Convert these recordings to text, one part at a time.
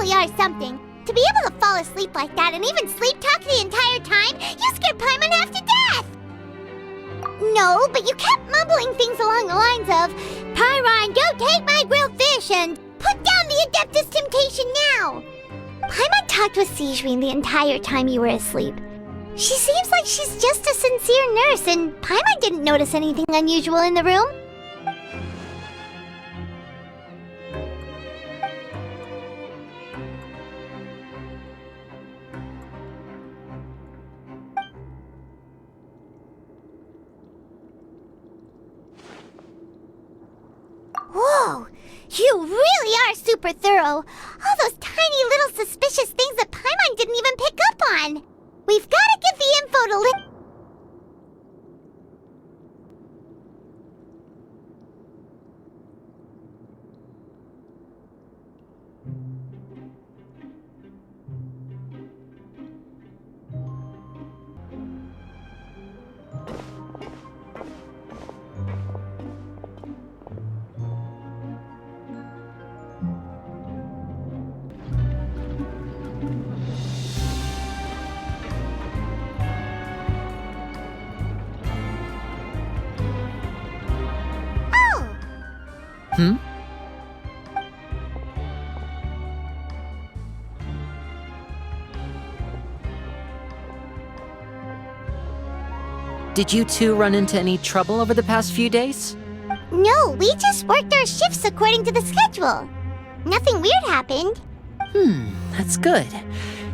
really are something. To be able to fall asleep like that and even sleep talk the entire time, you scared Paimon half to death! No, but you kept mumbling things along the lines of, "Pyron, don't take my grilled fish," and "Put down the Adeptus Temptation now!" Paimon talked with Sijouin the entire time you were asleep. She seems like she's just a sincere nurse, and Paimon didn't notice anything unusual in the room. Whoa! You really are super thorough! All those tiny little suspicious things that Paimon didn't even pick up on! We've gotta give the info to Lin— Hmm? Did you two run into any trouble over the past few days? No, we just worked our shifts according to the schedule. Nothing weird happened. That's good.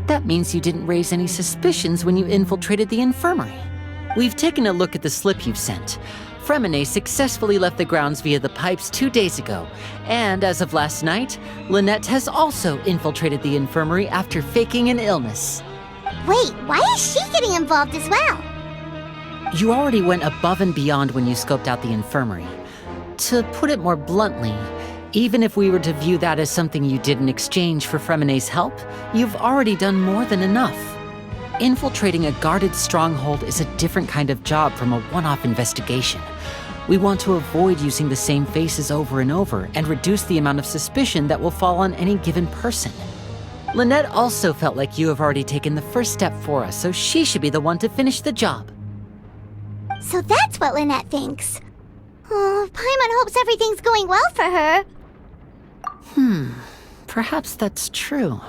That means you didn't raise any suspicions when you infiltrated the infirmary. We've taken a look at the slip you've sent. Fremine successfully left the grounds via the pipes 2 days ago, and as of last night, Lynette has also infiltrated the infirmary after faking an illness. Wait, why is she getting involved as well? You already went above and beyond when you scoped out the infirmary. To put it more bluntly, even if we were to view that as something you did in exchange for Fremine's help, you've already done more than enough. Infiltrating a guarded stronghold is a different kind of job from a one-off investigation. We want to avoid using the same faces over and over and reduce the amount of suspicion that will fall on any given person. Lynette also felt like you have already taken the first step for us, so she should be the one to finish the job. So that's what Lynette thinks. Oh, Paimon hopes everything's going well for her. Perhaps that's true.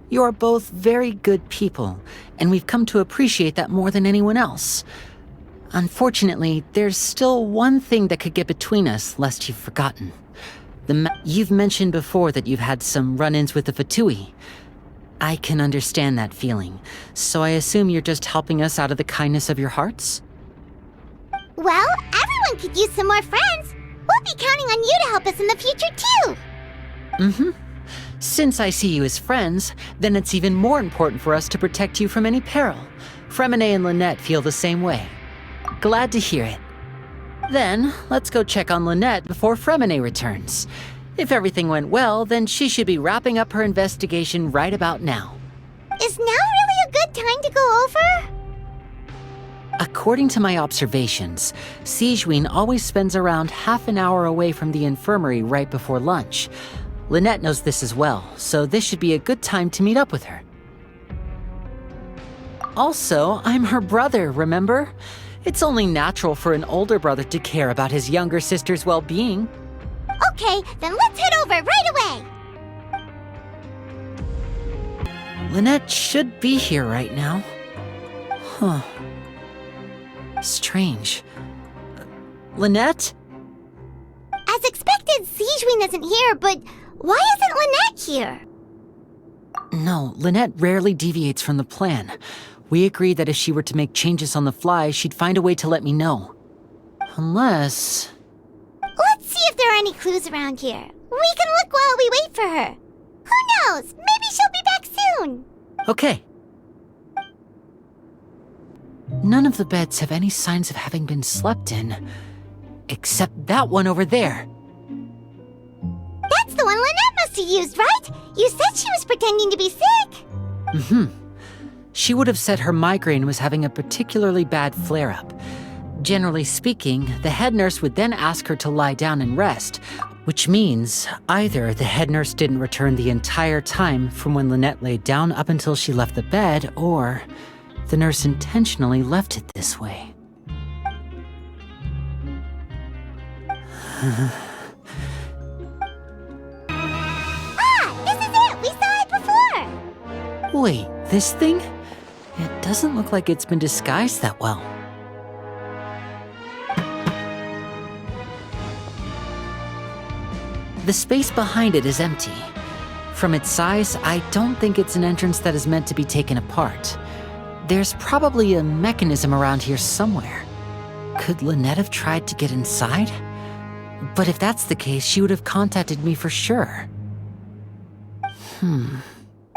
You are both very good people, and we've come to appreciate that more than anyone else. Unfortunately, there's still one thing that could get between us, lest you've forgotten. You've mentioned before that you've had some run-ins with the Fatui. I can understand that feeling, so I assume you're just helping us out of the kindness of your hearts? Well, everyone could use some more friends. We'll be counting on you to help us in the future, too. Since I see you as friends, then it's even more important for us to protect you from any peril. Fremine and Lynette feel the same way. Glad to hear it. Then, let's go check on Lynette before Fremine returns. If everything went well, then she should be wrapping up her investigation right about now. Is now really a good time to go over? According to my observations, Sijouin always spends around half an hour away from the infirmary right before lunch. Lynette knows this as well, so this should be a good time to meet up with her. Also, I'm her brother, remember? It's only natural for an older brother to care about his younger sister's well-being. Okay, then let's head over right away! Lynette should be here right now. Huh. Strange. Lynette? As expected, Sijouin isn't here, but why isn't Lynette here? No, Lynette rarely deviates from the plan. We agreed that if she were to make changes on the fly, she'd find a way to let me know. Unless... Let's see if there are any clues around here. We can look while we wait for her. Who knows? Maybe she'll be back soon. Okay. None of the beds have any signs of having been slept in. Except that one over there. That's the one Lynette must have used, right? You said she was pretending to be sick. She would have said her migraine was having a particularly bad flare-up. Generally speaking, the head nurse would then ask her to lie down and rest, Which means either the head nurse didn't return the entire time from when Lynette laid down up until she left the bed, or the nurse intentionally left it this way. This is it! We saw it before! Wait, this thing? It doesn't look like it's been disguised that well. The space behind it is empty. From its size, I don't think it's an entrance that is meant to be taken apart. There's probably a mechanism around here somewhere. Could Lynette have tried to get inside? But if that's the case, she would have contacted me for sure.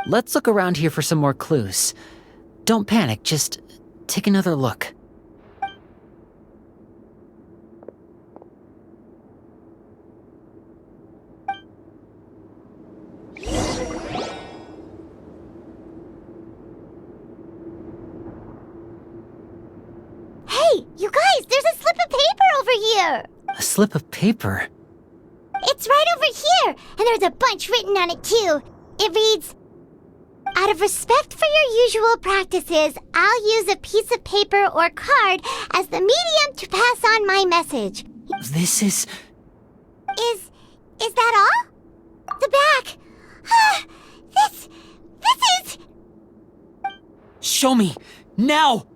Let's look around here for some more clues. Don't panic, just take another look. Hey, you guys, there's a slip of paper over here! A slip of paper? It's right over here, and there's a bunch written on it too. It reads, "Out of respect for your usual practices, I'll use a piece of paper or card as the medium to pass on my message." This is... Is that all? The back. This is... Show me! Now!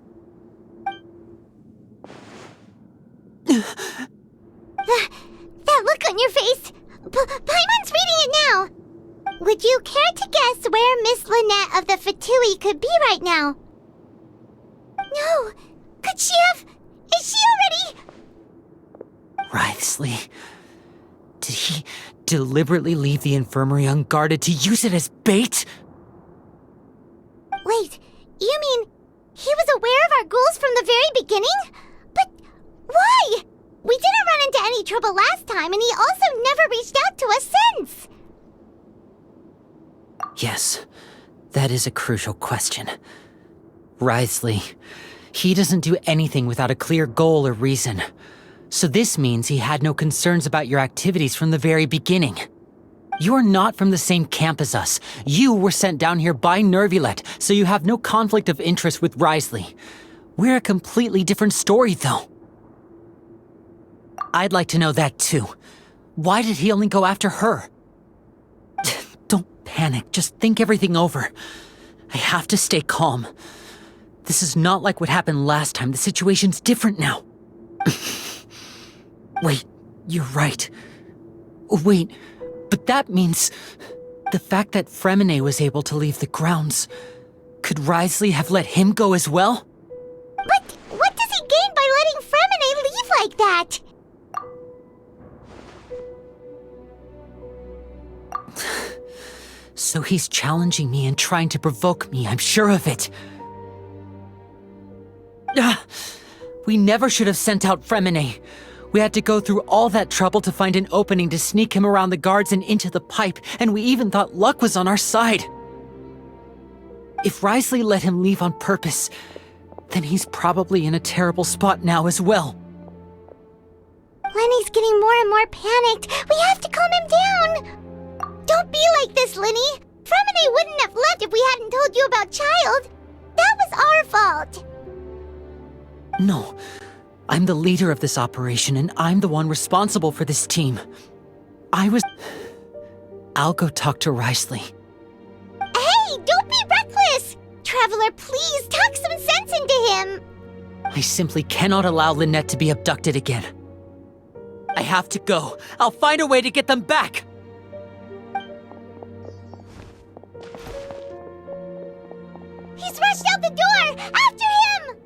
That look on your face. Paimon's reading it now. Would you care to guess where Miss Lynette of the Fatui could be right now? No. Could she have... Is she already... Wriothesley. Did he deliberately leave the infirmary unguarded to use it as bait? Wait, you mean he was aware of our goals from the very beginning? But why? We didn't run into any trouble last time, and he also never reached out to us since. Yes, that is a crucial question. Wriothesley, he doesn't do anything without a clear goal or reason. So this means he had no concerns about your activities from the very beginning. You're not from the same camp as us. You were sent down here by Nervulet, so you have no conflict of interest with Wriothesley. We're a completely different story, though. I'd like to know that, too. Why did he only go after her? Don't panic, just think everything over. I have to stay calm. This is not like what happened last time. The situation's different now. Wait, you're right. Wait, but that means... the fact that Fremine was able to leave the grounds... Could Wriothesley have let him go as well? But what does he gain by letting Fremine leave like that? So he's challenging me and trying to provoke me, I'm sure of it. We never should have sent out Fremine. We had to go through all that trouble to find an opening to sneak him around the guards and into the pipe, and we even thought luck was on our side. If Wriothesley let him leave on purpose, then he's probably in a terrible spot now as well. Lenny's getting more and more panicked. We have to calm him down. Don't be like this, Lenny. Fremine wouldn't have left if we hadn't told you about Child. That was our fault. No, I'm the leader of this operation, and I'm the one responsible for this team. I'll go talk to Wriothesley. Hey, don't be reckless! Traveler, please talk some sense into him. I simply cannot allow Lynette to be abducted again. I have to go. I'll find a way to get them back! He's rushed out the door! After him!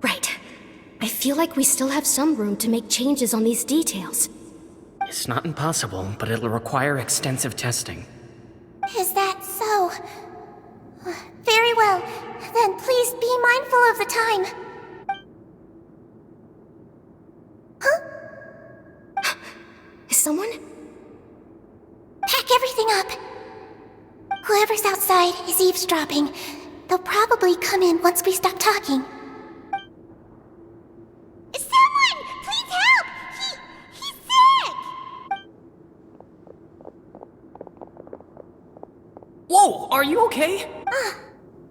Right. I feel like we still have some room to make changes on these details. It's not impossible, but it'll require extensive testing. Is that so? Very well. Then please be mindful of the time. Is someone? Pack everything up. Whoever's outside is eavesdropping. They'll probably come in once we stop talking. Someone! Please help! He's sick! Whoa, are you okay?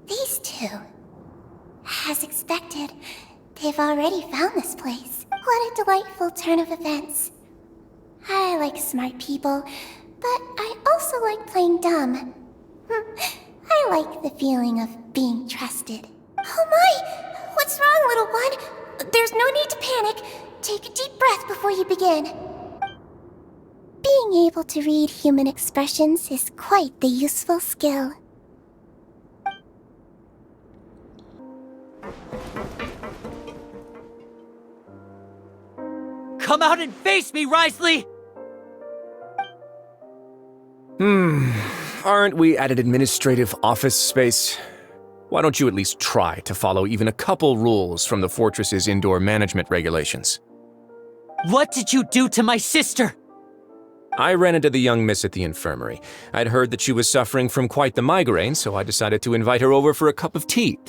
These two. As expected, they've already found this place. What a delightful turn of events. I like smart people, but I also like playing dumb. I like the feeling of being trusted. Oh my! What's wrong, little one? There's no need to panic. Take a deep breath before you begin. Being able to read human expressions is quite the useful skill. Come out and face me, Risley! Aren't we at an administrative office space? Why don't you at least try to follow even a couple rules from the fortress's indoor management regulations? What did you do to my sister? I ran into the young miss at the infirmary. I'd heard that she was suffering from quite the migraine, so I decided to invite her over for a cup of tea.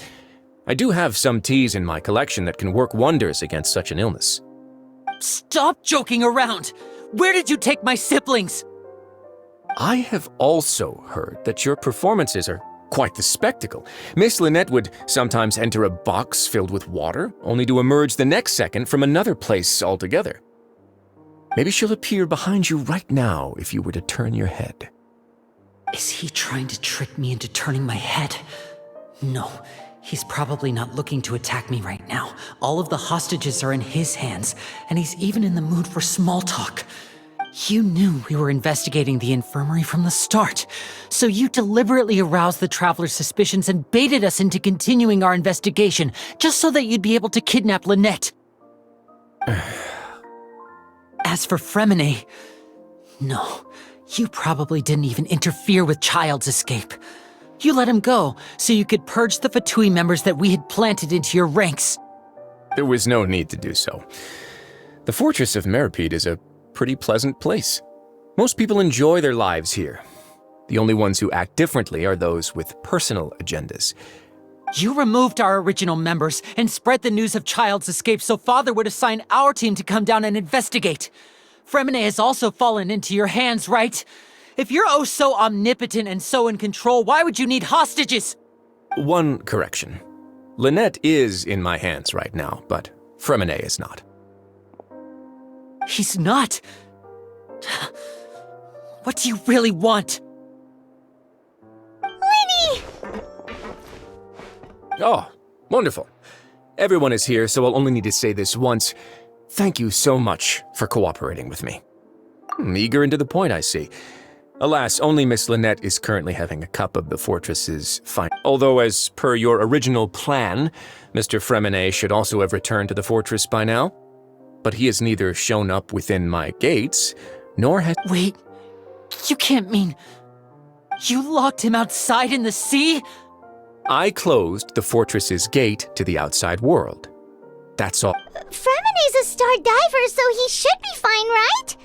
I do have some teas in my collection that can work wonders against such an illness. Stop joking around! Where did you take my siblings? I have also heard that your performances are quite the spectacle. Miss Lynette would sometimes enter a box filled with water, only to emerge the next second from another place altogether. Maybe she'll appear behind you right now if you were to turn your head. Is he trying to trick me into turning my head? No, he's probably not looking to attack me right now. All of the hostages are in his hands, and he's even in the mood for small talk. You knew we were investigating the infirmary from the start, so you deliberately aroused the traveler's suspicions and baited us into continuing our investigation, just so that you'd be able to kidnap Lynette. As for Fremine, no, you probably didn't even interfere with Child's escape. You let him go, so you could purge the Fatui members that we had planted into your ranks. There was no need to do so. The fortress of Meripede is a pretty pleasant place. Most people enjoy their lives here. The only ones who act differently are those with personal agendas. You removed our original members and spread the news of Child's escape so Father would assign our team to come down and investigate. Fremine has also fallen into your hands, right? If you're oh so omnipotent and so in control, why would you need hostages? One correction. Lynette is in my hands right now, but Fremine is not. He's not. What do you really want? Lenny! Oh, wonderful. Everyone is here, so I'll only need to say this once. Thank you so much for cooperating with me. Eager and to the point, I see. Alas, only Miss Lynette is currently having a cup of the fortress's fine. Although, as per your original plan, Mr. Fremine should also have returned to the fortress by now. But he has neither shown up within my gates, nor has— Wait, you can't mean... You locked him outside in the sea? I closed the fortress's gate to the outside world. That's all. Fremine's a star diver, so he should be fine, right?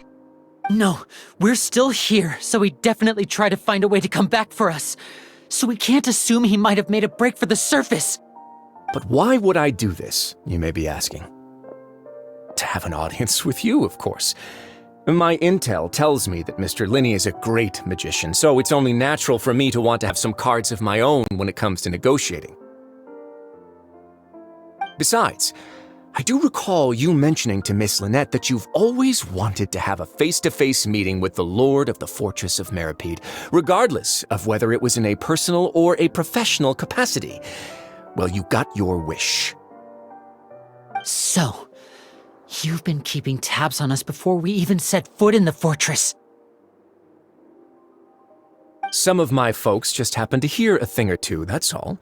No, we're still here, so he definitely tried to find a way to come back for us. So we can't assume he might have made a break for the surface. But why would I do this, you may be asking? To have an audience with you, of course. My intel tells me that Mr. Linney is a great magician, so it's only natural for me to want to have some cards of my own when it comes to negotiating. Besides, I do recall you mentioning to Miss Lynette that you've always wanted to have a face-to-face meeting with the Lord of the Fortress of Meripede, regardless of whether it was in a personal or a professional capacity. Well, you got your wish. So, you've been keeping tabs on us before we even set foot in the fortress. Some of my folks just happened to hear a thing or two, that's all.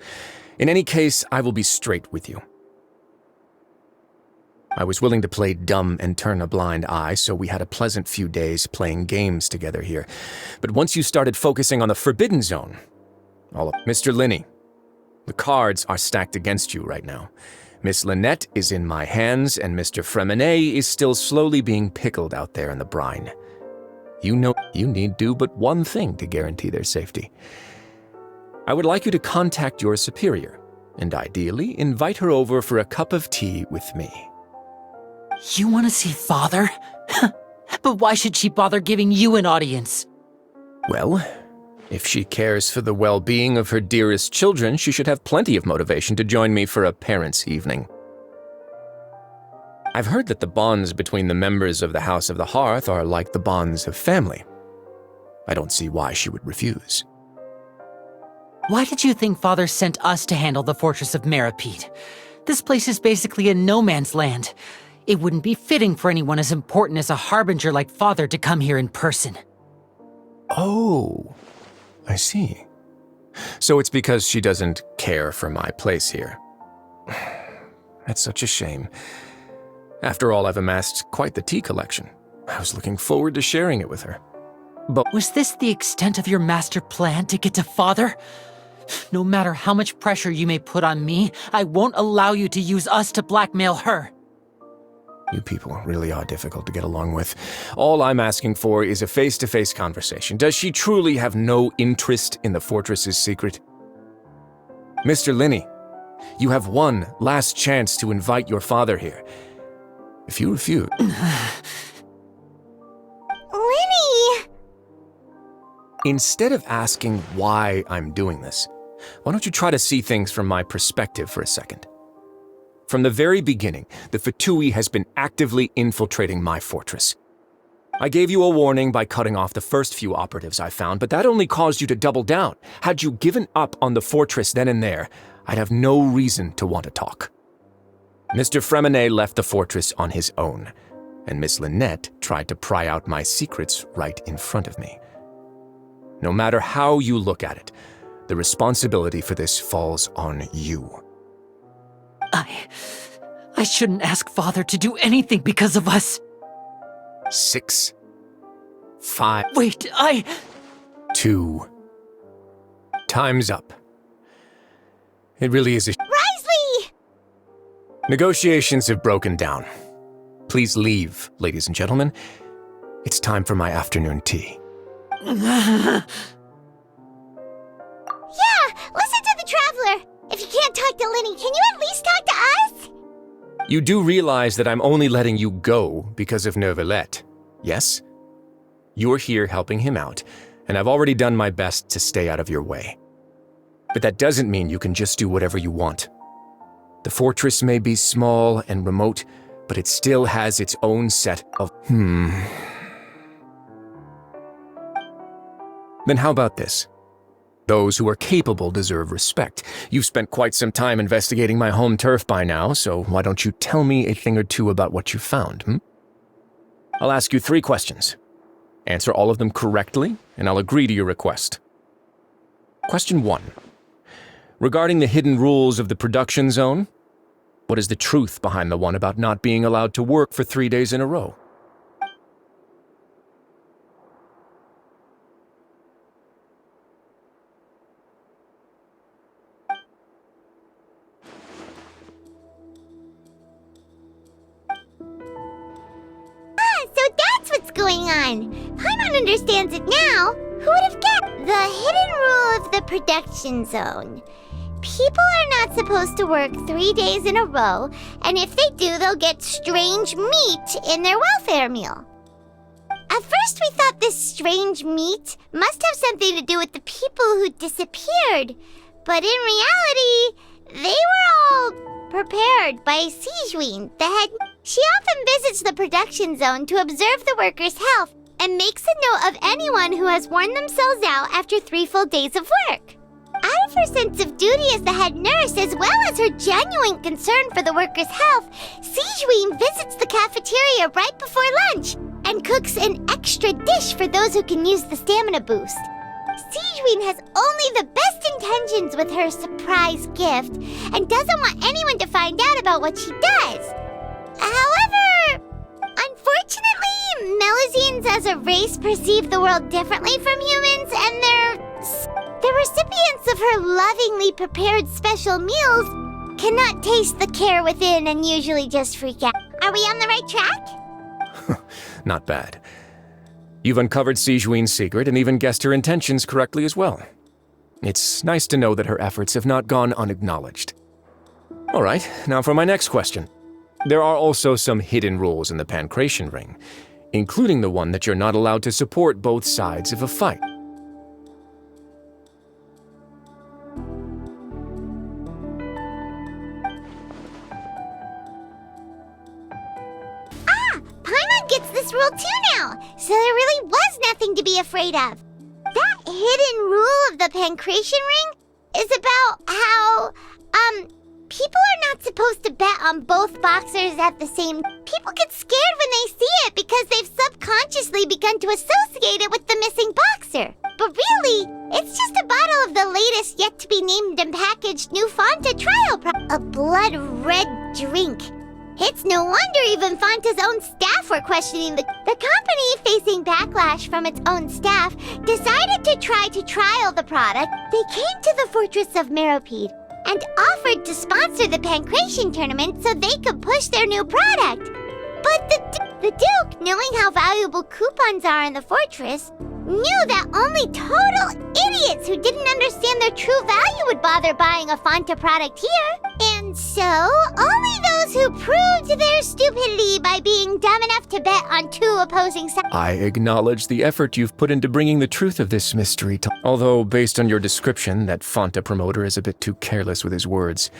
In any case, I will be straight with you. I was willing to play dumb and turn a blind eye, so we had a pleasant few days playing games together here. But once you started focusing on the Forbidden Zone, Mr. Linney, the cards are stacked against you right now. Miss Lynette is in my hands, and Mr. Fremine is still slowly being pickled out there in the brine. You know you need do but one thing to guarantee their safety. I would like you to contact your superior, and ideally invite her over for a cup of tea with me. You want to see Father? But why should she bother giving you an audience? Well, if she cares for the well-being of her dearest children, she should have plenty of motivation to join me for a parents' evening. I've heard that the bonds between the members of the House of the Hearth are like the bonds of family. I don't see why she would refuse. Why did you think Father sent us to handle the fortress of Meripede? This place is basically a no-man's land. It wouldn't be fitting for anyone as important as a harbinger like Father to come here in person. Oh, I see. So it's because she doesn't care for my place here. That's such a shame. After all, I've amassed quite the tea collection. I was looking forward to sharing it with her. But Was this the extent of your master plan to get to Father? No matter how much pressure you may put on me, I won't allow you to use us to blackmail her. you people really are difficult to get along with. All I'm asking for is a face-to-face conversation. Does she truly have no interest in the fortress's secret? Mr. Linney, you have one last chance to invite your father here. If you refuse... Linny! Instead of asking why I'm doing this, why don't you try to see things from my perspective for a second? From the very beginning, the Fatui has been actively infiltrating my fortress. I gave you a warning by cutting off the first few operatives I found, but that only caused you to double down. Had you given up on the fortress then and there, I'd have no reason to want to talk. Mr. Fremenet left the fortress on his own, and Miss Lynette tried to pry out my secrets right in front of me. No matter how you look at it, the responsibility for this falls on you. I shouldn't ask Father to do anything because of us. 6, 5, Wait, 2. Time's up. It really is a... Risley! Negotiations have broken down. Please leave, ladies and gentlemen. It's time for my afternoon tea. Yeah, listen to the Traveler! If you can't talk to Linny, can you at least talk to us? You do realize that I'm only letting you go because of Neuvillette, yes? You're here helping him out, and I've already done my best to stay out of your way. But that doesn't mean you can just do whatever you want. The fortress may be small and remote, but it still has its own set of... Then how about this? Those who are capable deserve respect. You've spent quite some time investigating my home turf by now, so why don't you tell me a thing or two about what you found, I'll ask you 3 questions. Answer all of them correctly, and I'll agree to your request. Question 1. Regarding the hidden rules of the production zone, what is the truth behind the one about not being allowed to work for 3 days in a row? So that's what's going on. Paimon understands it now. Who would have guessed? The hidden rule of the production zone. People are not supposed to work 3 days in a row, and if they do, they'll get strange meat in their welfare meal. At first, we thought this strange meat must have something to do with the people who disappeared. But in reality, they were all prepared by Sijuin, the head. She often visits the production zone to observe the workers' health and makes a note of anyone who has worn themselves out after 3 full days of work. Out of her sense of duty as the head nurse, as well as her genuine concern for the workers' health, Sijuin visits the cafeteria right before lunch and cooks an extra dish for those who can use the stamina boost. Sijuin has only the best intentions with her surprise gift and doesn't want anyone to find out about what she does. However, unfortunately, Melusines as a race perceive the world differently from humans, and the recipients of her lovingly prepared special meals cannot taste the care within and usually just freak out. Are we on the right track? Not bad. You've uncovered Sijuin's secret and even guessed her intentions correctly as well. It's nice to know that her efforts have not gone unacknowledged. Alright, now for my next question. There are also some hidden rules in the Pancration Ring, including the one that you're not allowed to support both sides of a fight. Paimon gets this rule too now, so there really was nothing to be afraid of. That hidden rule of the Pancration Ring is about how, people are not supposed to bet on both boxers at the same. People get scared when they see it because they've subconsciously begun to associate it with the missing boxer. But really, it's just a bottle of the latest yet-to-be-named and packaged new Fanta trial a blood-red drink. It's no wonder even Fanta's own staff were questioning the company, facing backlash from its own staff, decided to try to trial the product. They came to the fortress of Meropide and offered to sponsor the Pancration tournament so they could push their new product. But the Duke, knowing how valuable coupons are in the fortress, knew that only total idiots who didn't understand their true value would bother buying a Fanta product here. And so, only those who proved their stupidity by being dumb enough to bet on two opposing sides. I acknowledge the effort you've put into bringing the truth of this mystery to— Although, based on your description, that Fanta promoter is a bit too careless with his words.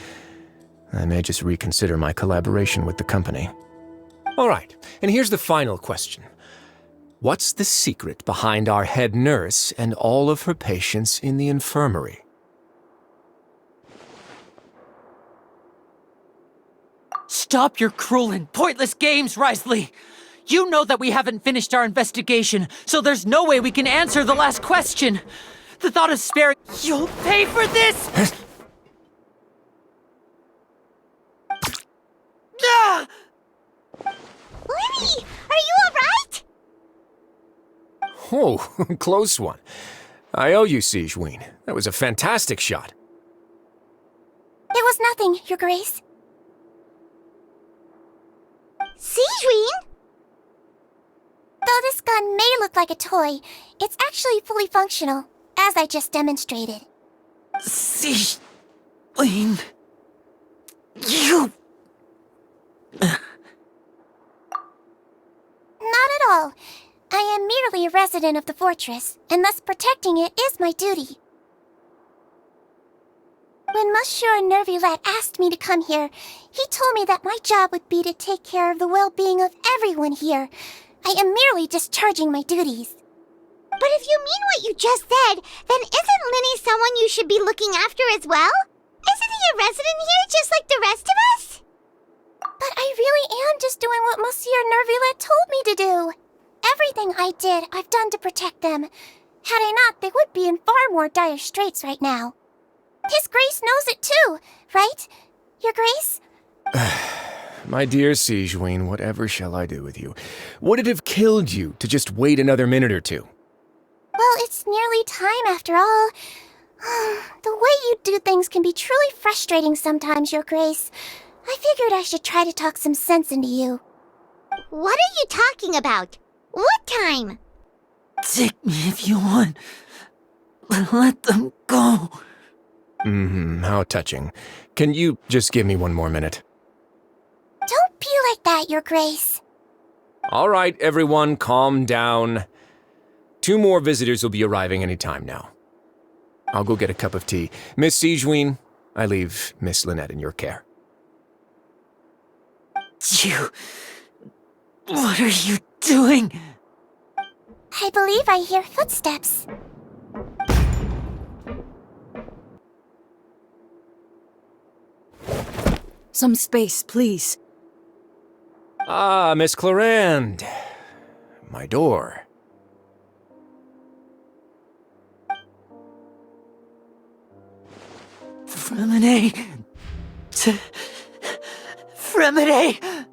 I may just reconsider my collaboration with the company. Alright, and here's the final question. What's the secret behind our head nurse and all of her patients in the infirmary? Stop your cruel and pointless games, Risley! You know that we haven't finished our investigation, so there's no way we can answer the last question. The thought of sparing— You'll pay for this! Ah! Lenny, are you alright? Oh, close one. I owe you, Sigewinne. That was a fantastic shot. It was nothing, Your Grace. Sigewinne? Though this gun may look like a toy, it's actually fully functional, as I just demonstrated. Sigewinne... You... Not at all. I am merely a resident of the fortress, and thus protecting it is my duty. When Monsieur Nervulette asked me to come here, he told me that my job would be to take care of the well-being of everyone here. I am merely discharging my duties. But if you mean what you just said, then isn't Linny someone you should be looking after as well? Isn't he a resident here just like the rest of us? But I really am just doing what Monsieur Nervulette told me to do. Everything I did, I've done to protect them. Had I not, they would be in far more dire straits right now. His Grace knows it too, right? Your Grace? My dear Sigewinne, whatever shall I do with you? Would it have killed you to just wait another minute or two? Well, it's nearly time after all. The way you do things can be truly frustrating sometimes, Your Grace. I figured I should try to talk some sense into you. What are you talking about? What time? Take me if you want, but let them go. How touching. Can you just give me one more minute? Don't be like that, Your Grace. All right, everyone, calm down. 2 more visitors will be arriving any time now. I'll go get a cup of tea. Miss Sigewinne, I leave Miss Lynette in your care. What are you doing? I believe I hear footsteps. Some space, please. Ah, Miss Clarande. My door. Fremine. Fremine.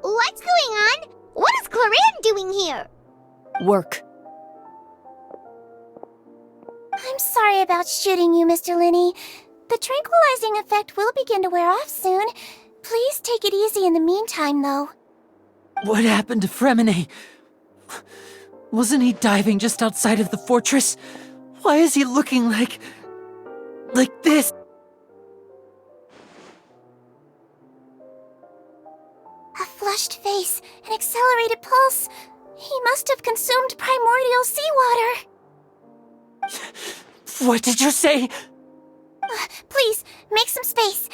What's going on? What is Clarande doing here? Work. I'm sorry about shooting you, Mr. Linney. The tranquilizing effect will begin to wear off soon. Please take it easy in the meantime, though. What happened to Fremine? Wasn't he diving just outside of the fortress? Why is he looking like this? A flushed face, an accelerated pulse. He must have consumed primordial seawater. What did you say? Please, make some space.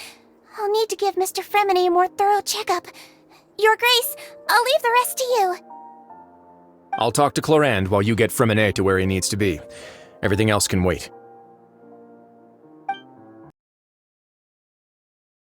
I'll need to give Mr. Fremine a more thorough checkup. Your Grace, I'll leave the rest to you. I'll talk to Clorand while you get Fremine to where he needs to be. Everything else can wait.